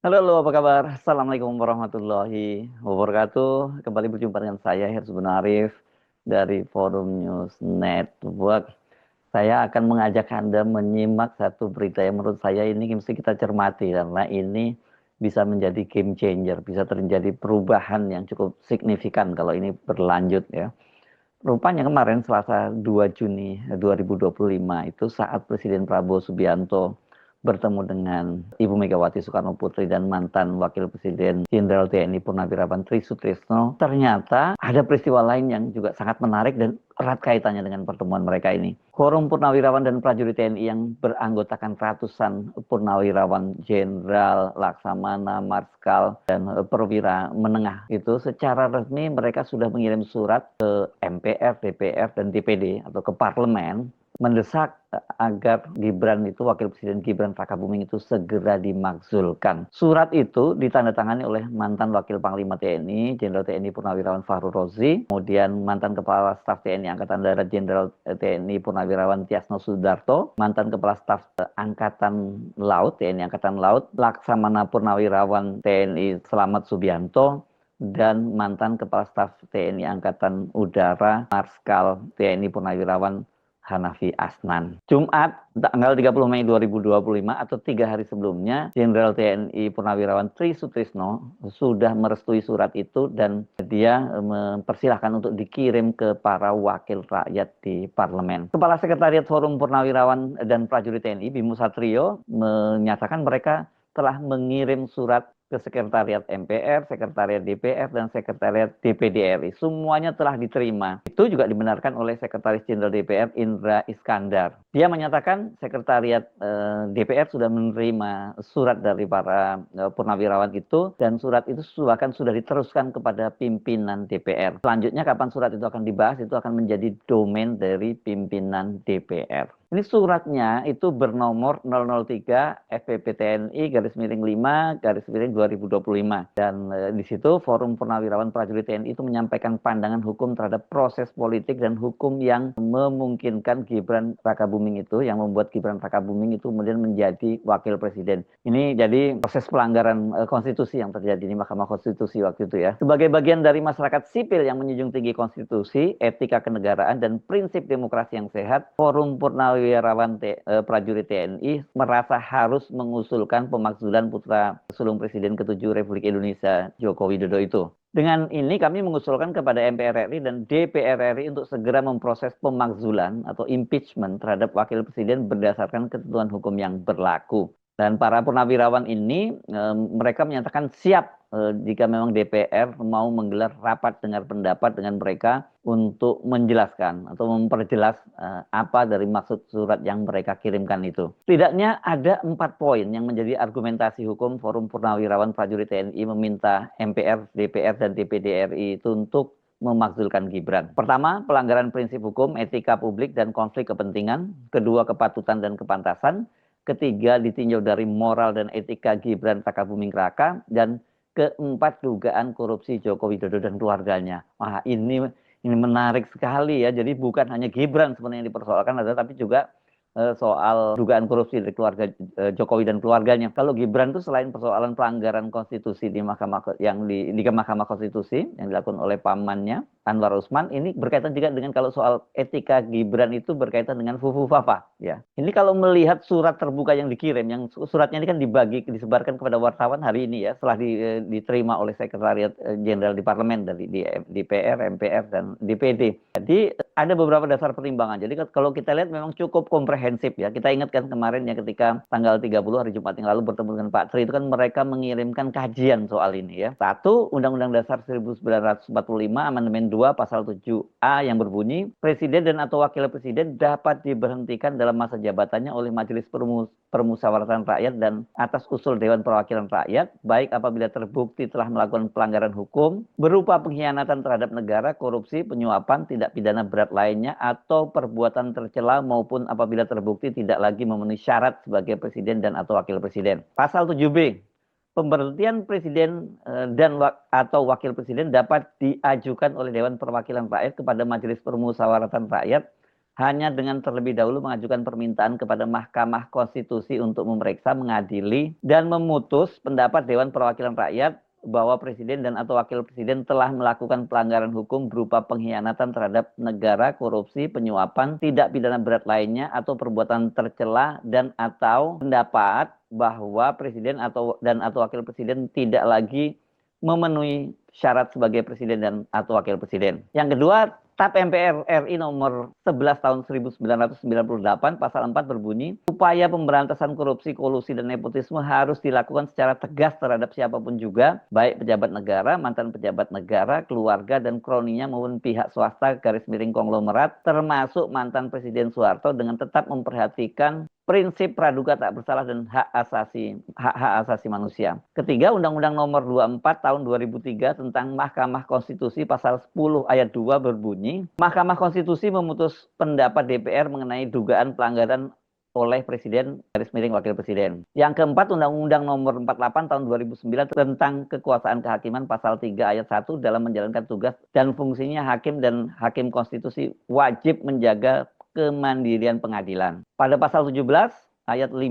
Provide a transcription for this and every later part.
Halo, apa kabar? Assalamualaikum warahmatullahi wabarakatuh. Kembali berjumpa dengan saya, Herzubun Arif, dari Forum News Network. Saya akan mengajak Anda menyimak satu berita yang menurut saya ini mesti kita cermati, karena ini bisa menjadi game changer, bisa terjadi perubahan yang cukup signifikan kalau ini berlanjut ya. Rupanya kemarin Selasa 2 Juni 2025 itu saat Presiden Prabowo Subianto bertemu dengan Ibu Megawati Soekarno Putri dan mantan Wakil Presiden Jenderal TNI Purnawirawan Tri Sutrisno, ternyata ada peristiwa lain yang juga sangat menarik dan erat kaitannya dengan pertemuan mereka ini. Forum Purnawirawan dan Prajurit TNI yang beranggotakan ratusan Purnawirawan Jenderal, Laksamana, Marskal, dan perwira menengah itu secara resmi mereka sudah mengirim surat MPR, DPR, dan DPD atau ke parlemen mendesak agar Gibran itu, Wakil Presiden Gibran Rakabuming itu segera dimakzulkan. Surat itu ditandatangani oleh mantan Wakil Panglima TNI, Jenderal TNI Purnawirawan Fahru Rozi, kemudian mantan Kepala Staf TNI Angkatan Darat Jenderal TNI Purnawirawan Tiasno Sudarto, mantan Kepala Staf Angkatan Laut TNI Angkatan Laut Laksamana Purnawirawan TNI Selamat Subianto, dan mantan Kepala Staf TNI Angkatan Udara Marskal TNI Purnawirawan Hanafi Asnan. Jumat, tanggal 30 Mei 2025 atau 3 hari sebelumnya, Jenderal TNI Purnawirawan Tri Sutrisno sudah merestui surat itu dan dia mempersilahkan untuk dikirim ke para wakil rakyat di parlemen. Kepala Sekretariat Forum Purnawirawan dan Prajurit TNI, Bimo Satrio, menyatakan mereka telah mengirim surat ke Sekretariat MPR, Sekretariat DPR, dan Sekretariat DPD RI. Semuanya telah diterima. Itu juga dibenarkan oleh Sekretaris Jenderal DPR Indra Iskandar. Dia menyatakan Sekretariat DPR sudah menerima surat dari para purnawirawan itu, dan surat itu bahkan sudah diteruskan kepada pimpinan DPR. Selanjutnya kapan surat itu akan dibahas, itu akan menjadi domain dari pimpinan DPR. Ini suratnya itu bernomor 003 FPP TNI /5 2025, dan di situ Forum Purnawirawan Prajurit TNI itu menyampaikan pandangan hukum terhadap proses politik dan hukum yang memungkinkan Gibran Rakabuming itu, yang membuat Gibran Rakabuming itu kemudian menjadi wakil presiden. Ini jadi proses pelanggaran konstitusi yang terjadi di Mahkamah Konstitusi waktu itu ya. Sebagai bagian dari masyarakat sipil yang menjunjung tinggi konstitusi, etika kenegaraan, dan prinsip demokrasi yang sehat, Forum Purnawirawan Prajurit TNI merasa harus mengusulkan pemakzulan putra sulung Presiden ke-7 Republik Indonesia Joko Widodo itu. Dengan ini kami mengusulkan kepada MPR RI dan DPR RI untuk segera memproses pemakzulan atau impeachment terhadap Wakil Presiden berdasarkan ketentuan hukum yang berlaku. Dan para purnawirawan ini mereka menyatakan siap jika memang DPR mau menggelar rapat dengar pendapat dengan mereka untuk menjelaskan atau memperjelas apa dari maksud surat yang mereka kirimkan itu. Setidaknya ada 4 poin yang menjadi argumentasi hukum Forum Purnawirawan Prajurit TNI meminta MPR, DPR, dan DPD RI itu untuk memakzulkan Gibran. Pertama, pelanggaran prinsip hukum, etika publik, dan konflik kepentingan. Kedua, kepatutan dan kepantasan. Ketiga, ditinjau dari moral dan etika Gibran Rakabuming Raka. Dan keempat, dugaan korupsi Joko Widodo dan keluarganya. Wah, ini menarik sekali ya. Jadi bukan hanya Gibran sebenarnya yang dipersoalkan, tapi juga soal dugaan korupsi dari keluarga Jokowi dan keluarganya. Kalau Gibran itu selain persoalan pelanggaran konstitusi di Mahkamah Konstitusi yang dilakukan oleh pamannya Anwar Usman, ini berkaitan juga dengan kalau soal etika Gibran itu berkaitan dengan Fufu Fafa ya. Ini kalau melihat surat terbuka yang dikirim, yang suratnya ini kan disebarkan kepada wartawan hari ini ya, setelah diterima oleh Sekretariat Jenderal di Parlemen dari DPR, MPR, dan DPD. Jadi ada beberapa dasar pertimbangan. Jadi kalau kita lihat memang cukup komprehensif ya. Kita ingatkan kemarin ya, ketika tanggal 30 hari Jumat yang lalu bertemu dengan Pak Tri, itu kan mereka mengirimkan kajian soal ini ya. Satu, Undang-Undang Dasar 1945 Amandemen 2 Pasal 7A yang berbunyi, Presiden dan atau Wakil Presiden dapat diberhentikan dalam masa jabatannya oleh Majelis Permusyawaratan Rakyat dan atas usul Dewan Perwakilan Rakyat, baik apabila terbukti telah melakukan pelanggaran hukum berupa pengkhianatan terhadap negara, korupsi, penyuapan, tindak pidana berat lainnya, atau perbuatan tercela, maupun apabila terbukti tidak lagi memenuhi syarat sebagai presiden dan atau wakil presiden. Pasal 7B, pemberhentian presiden dan atau wakil presiden dapat diajukan oleh Dewan Perwakilan Rakyat kepada Majelis Permusyawaratan Rakyat hanya dengan terlebih dahulu mengajukan permintaan kepada Mahkamah Konstitusi untuk memeriksa, mengadili, dan memutus pendapat Dewan Perwakilan Rakyat bahwa presiden dan atau wakil presiden telah melakukan pelanggaran hukum berupa pengkhianatan terhadap negara, korupsi, penyuapan, tidak pidana berat lainnya, atau perbuatan tercela, dan atau pendapat bahwa presiden atau wakil presiden tidak lagi memenuhi syarat sebagai presiden dan atau wakil presiden. Yang kedua, TAP MPR RI nomor 11 tahun 1998 pasal 4 berbunyi, upaya pemberantasan korupsi, kolusi, dan nepotisme harus dilakukan secara tegas terhadap siapapun juga, baik pejabat negara, mantan pejabat negara, keluarga, dan kroninya maupun pihak swasta garis miring konglomerat, termasuk mantan Presiden Soeharto, dengan tetap memperhatikan prinsip praduga tak bersalah dan hak asasi manusia. Ketiga, Undang-Undang Nomor 24 Tahun 2003 tentang Mahkamah Konstitusi pasal 10 ayat 2 berbunyi, Mahkamah Konstitusi memutus pendapat DPR mengenai dugaan pelanggaran oleh Presiden garis miring Wakil Presiden. Yang keempat, Undang-Undang Nomor 48 Tahun 2009 tentang Kekuasaan Kehakiman pasal 3 ayat 1 dalam menjalankan tugas dan fungsinya hakim dan hakim konstitusi wajib menjaga kemandirian pengadilan. Pada pasal 17 ayat 5,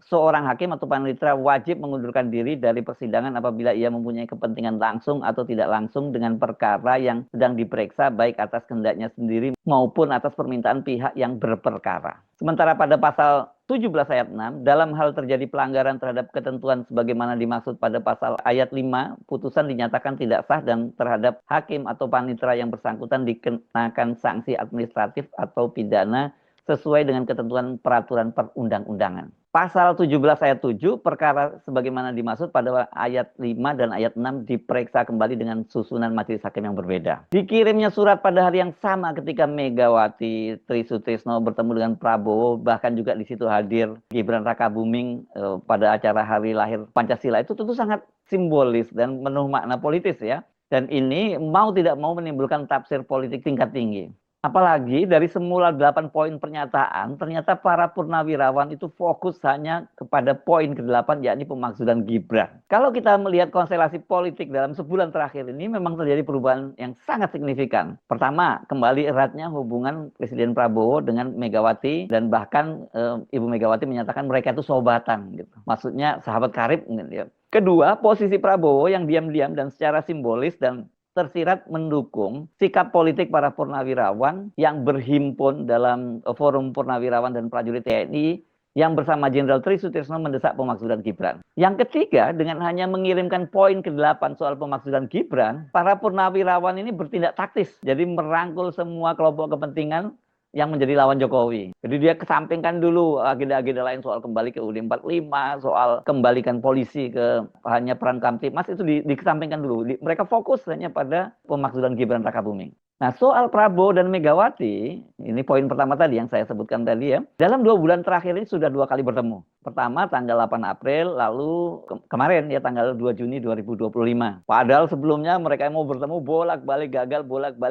seorang hakim atau panitera wajib mengundurkan diri dari persidangan apabila ia mempunyai kepentingan langsung atau tidak langsung dengan perkara yang sedang diperiksa, baik atas kehendaknya sendiri maupun atas permintaan pihak yang berperkara. Sementara pada pasal 17 ayat 6, dalam hal terjadi pelanggaran terhadap ketentuan sebagaimana dimaksud pada pasal ayat 5, putusan dinyatakan tidak sah dan terhadap hakim atau panitera yang bersangkutan dikenakan sanksi administratif atau pidana sesuai dengan ketentuan peraturan perundang-undangan. Pasal 17 ayat 7, perkara sebagaimana dimaksud pada ayat 5 dan ayat 6 diperiksa kembali dengan susunan majelis hakim yang berbeda. Dikirimnya surat pada hari yang sama ketika Megawati Trisutrisno bertemu dengan Prabowo, bahkan juga di situ hadir Gibran Rakabuming pada acara hari lahir Pancasila, itu tentu sangat simbolis dan penuh makna politis ya. Dan ini mau tidak mau menimbulkan tafsir politik tingkat tinggi. Apalagi dari semula 8 poin pernyataan, ternyata para purnawirawan itu fokus hanya kepada poin ke-8, yakni pemakzulan Gibran. Kalau kita melihat konstelasi politik dalam sebulan terakhir ini, memang terjadi perubahan yang sangat signifikan. Pertama, kembali eratnya hubungan Presiden Prabowo dengan Megawati, dan bahkan Ibu Megawati menyatakan mereka itu sahabatan, gitu. Maksudnya sahabat karib. Gitu. Kedua, posisi Prabowo yang diam-diam dan secara simbolis dan tersirat mendukung sikap politik para purnawirawan yang berhimpun dalam forum purnawirawan dan prajurit TNI yang bersama Jenderal Trisutrisno mendesak pemakzulan Gibran. Yang ketiga, dengan hanya mengirimkan poin ke-8 soal pemakzulan Gibran, para purnawirawan ini bertindak taktis. Jadi merangkul semua kelompok kepentingan yang menjadi lawan Jokowi. Jadi dia kesampingkan dulu agenda-agenda lain soal kembali ke UUD 45, soal kembalikan polisi ke hanya peran Kamtibmas, itu dikesampingkan dulu. Mereka fokus hanya pada pemakzulan Gibran Rakabuming. Nah, soal Prabowo dan Megawati, ini poin pertama tadi yang saya sebutkan tadi ya. Dalam 2 bulan terakhir ini sudah 2 kali bertemu. Pertama tanggal 8 April, lalu kemarin ya tanggal 2 Juni 2025. Padahal sebelumnya mereka mau bertemu bolak-balik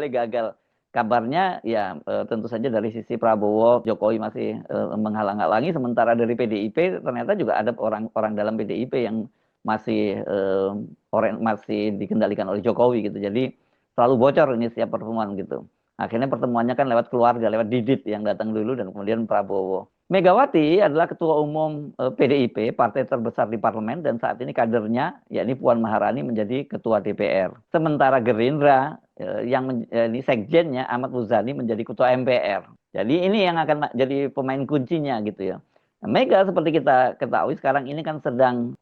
gagal. Kabarnya ya tentu saja dari sisi Prabowo, Jokowi masih menghalang-halangi, sementara dari PDIP ternyata juga ada orang-orang dalam PDIP yang masih dikendalikan oleh Jokowi gitu. Jadi selalu bocor ini setiap pertemuan gitu. Akhirnya pertemuannya kan lewat keluarga, lewat Didit yang datang dulu dan kemudian Prabowo. Megawati adalah ketua umum PDIP, partai terbesar di parlemen, dan saat ini kadernya, yakni Puan Maharani, menjadi ketua DPR. Sementara Gerindra, ini sekjennya Ahmad Muzani menjadi ketua MPR. Jadi ini yang akan jadi pemain kuncinya gitu ya. Mega seperti kita ketahui sekarang ini kan sedang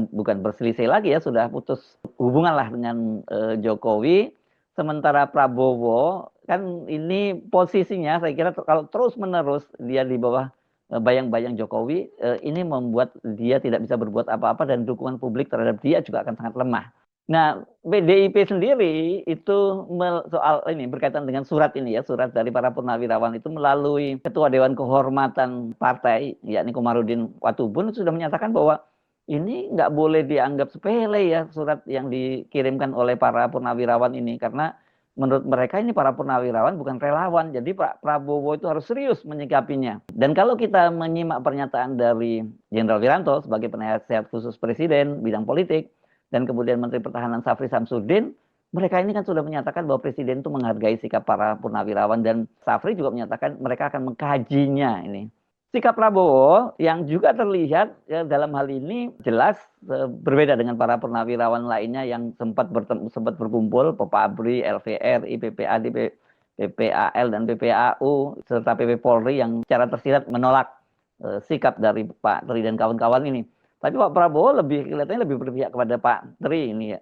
bukan berselisih lagi ya, sudah putus hubungan lah dengan Jokowi. Sementara Prabowo kan ini posisinya saya kira kalau terus menerus dia di bawah bayang-bayang Jokowi, ini membuat dia tidak bisa berbuat apa-apa dan dukungan publik terhadap dia juga akan sangat lemah. Nah, PDIP sendiri itu soal ini berkaitan dengan surat ini ya, surat dari para purnawirawan itu melalui Ketua Dewan Kehormatan Partai, yakni Komarudin Watubun, sudah menyatakan bahwa ini nggak boleh dianggap sepele ya surat yang dikirimkan oleh para purnawirawan ini, karena menurut mereka ini para purnawirawan bukan relawan, jadi Pak Prabowo itu harus serius menyikapinya. Dan kalau kita menyimak pernyataan dari Jenderal Wiranto sebagai penasihat khusus Presiden bidang politik, dan kemudian Menteri Pertahanan Safri Samsudin, mereka ini kan sudah menyatakan bahwa presiden itu menghargai sikap para purnawirawan dan Safri juga menyatakan mereka akan mengkajinya ini. Sikap Prabowo yang juga terlihat ya, dalam hal ini jelas berbeda dengan para purnawirawan lainnya yang sempat berkumpul, Papabri, LVRI, PPAD, PPAL dan PPAU serta PP Polri yang secara tersirat menolak sikap dari Pak Tri dan kawan-kawan ini. Tapi Pak Prabowo kelihatannya lebih berpihak kepada Pak Tri ini ya.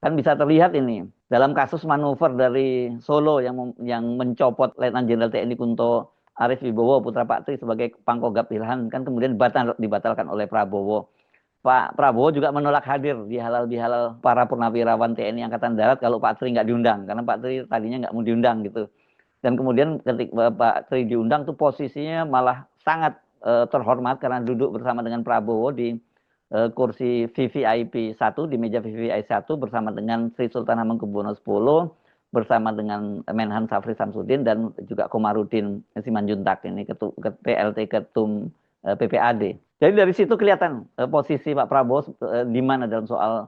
Kan bisa terlihat ini dalam kasus manuver dari Solo yang mencopot Letnan Jenderal TNI Kunto Arief Wibowo putra Pak Tri sebagai Pangkogap Wilhan kan kemudian dibatalkan oleh Prabowo. Pak Prabowo juga menolak hadir di halal para purnawirawan TNI Angkatan Darat kalau Pak Tri nggak diundang karena Pak Tri tadinya nggak mau diundang gitu. Dan kemudian ketika Pak Tri diundang tuh posisinya malah sangat terhormat karena duduk bersama dengan Prabowo di kursi VVIP 1 di meja VVIP 1 bersama dengan Sri Sultan Hamengkubuwono X bersama dengan Menhan Safri Samsudin dan juga Komarudin Simanjuntak ini PLT Ketum PPAD. Jadi dari situ kelihatan posisi Pak Prabowo di mana dalam soal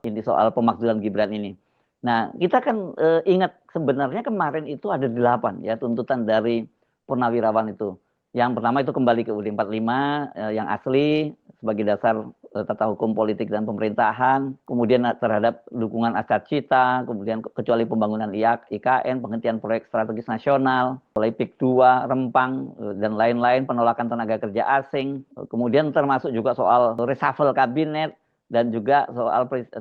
pemakzulan Gibran ini. Nah, kita kan ingat sebenarnya kemarin itu ada 8 ya tuntutan dari purnawirawan itu. Yang pertama itu kembali ke UUD 45 yang asli sebagai dasar tata hukum politik dan pemerintahan, kemudian terhadap dukungan Acacita, kemudian kecuali pembangunan IKN, penghentian proyek strategis nasional, mulai PIK 2, Rempang, dan lain-lain, penolakan tenaga kerja asing, kemudian termasuk juga soal reshuffle kabinet, dan juga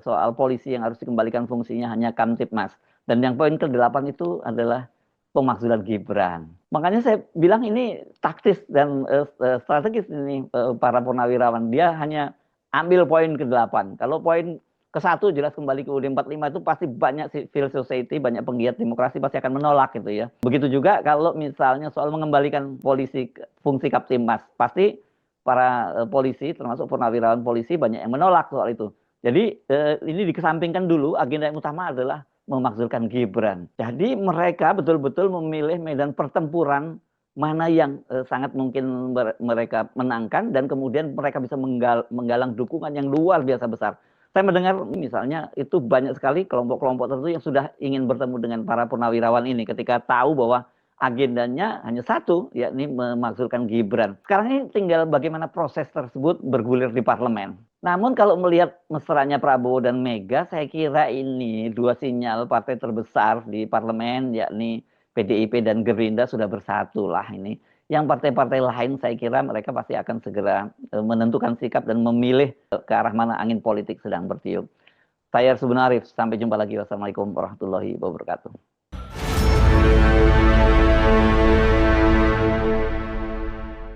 soal polisi yang harus dikembalikan fungsinya hanya Kamtipmas. Dan yang poin ke-8 itu adalah pemakzulan Gibran. Makanya saya bilang ini taktis dan strategis ini para purnawirawan. Dia hanya ambil poin ke-8. Kalau poin ke-1 jelas kembali ke UUD 45 itu pasti banyak civil society, banyak penggiat demokrasi pasti akan menolak gitu ya. Begitu juga kalau misalnya soal mengembalikan polisi fungsi Kaptimmas, pasti para polisi termasuk purnawirawan polisi banyak yang menolak soal itu. Jadi ini dikesampingkan dulu, agenda yang utama adalah memakzulkan Gibran. Jadi mereka betul-betul memilih medan pertempuran mana yang sangat mungkin mereka menangkan dan kemudian mereka bisa menggalang dukungan yang luar biasa besar. Saya mendengar misalnya itu banyak sekali kelompok-kelompok tertentu yang sudah ingin bertemu dengan para purnawirawan ini ketika tahu bahwa agendanya hanya satu, yakni memakzulkan Gibran. Sekarang ini tinggal bagaimana proses tersebut bergulir di parlemen. Namun kalau melihat mesranya Prabowo dan Mega, saya kira ini 2 sinyal partai terbesar di parlemen, yakni PDIP dan Gerindra sudah bersatu lah ini. Yang partai-partai lain saya kira mereka pasti akan segera menentukan sikap dan memilih ke arah mana angin politik sedang bertiup. Saya Arif, sampai jumpa lagi. Wassalamualaikum warahmatullahi wabarakatuh.